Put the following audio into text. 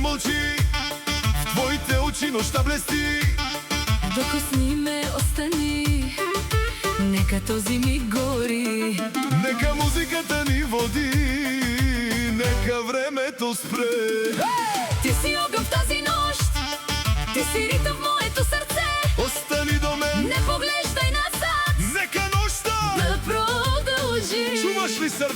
мълчи, в твоите очи нощта блести. Докато с ниме остани, нека този миг гори. Нека музиката ни води, нека времето спре. Ти си огън в тази нощ, ти си ритъм в моето сърце. Остани до мен, Не поглеждай назад, нека нощта да продължи. чуваш ли сърце?